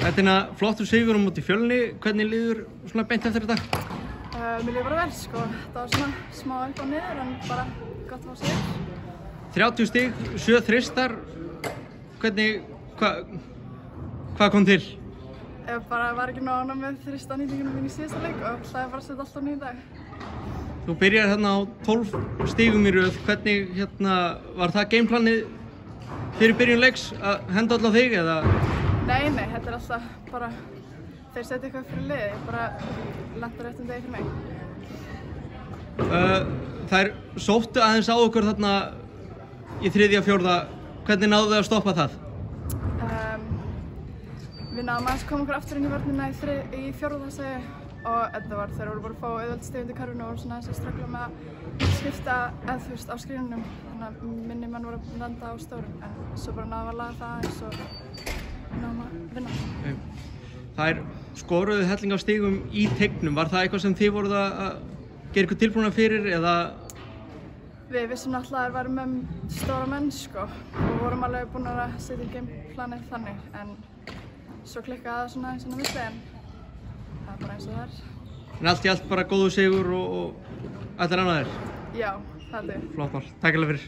Þetta flottur sigur á móti Fjölni. Hvernig líður svona beint eftir þetta? Mér líður bara vel sko. Það var svona smá upp og niður en bara gott að fá sigur. 30 stig, 7 þristar. Hvernig, hvað kom til? Ég bara var ekki nóg ánægð með þristanýtinguna mín í síðasta leik og ætlaði bara að setja allt á nýju dag. Þú byrjar hérna á 12 stigum í röð. Hvernig var það gameplanið fyrir byrjun leiks að henda alla á þig eða? Nei, þetta er alltaf bara þeir setja eitthvað fyrir liði, ég bara lenda réttum degi fyrir mig. Þær sóttu aðeins á okkur þarna í 3. og 4. Hvernig náðu þið að stoppa það? Við náðum aðeins koma okkur aftur inn í vörnina í 4. segi og þeir voru bara að fá auðvelt stig undir karfinu og svona aðeins að ströggla með að skipta á skrínunum. Þannig að minni menn voru að landa á stórum en svo bara náðum við að laga það aðeins og náðum að vinna. Þær skoruðu helling af stigum í teignum. Var það eitthvað sem þið voruð að gera eitthvað tilbúna fyrir eða? Við vissum náttúrulega að þeir væru með stóra menn sko og vorum alveg búin að setja í gameplanið þannig en svo klikkaði það svona eins og milli en það er bara eins og það er. En allt í allt bara góður sigur og allir ánægðir? Já, það held ég. Flott mál. Takk fyrir.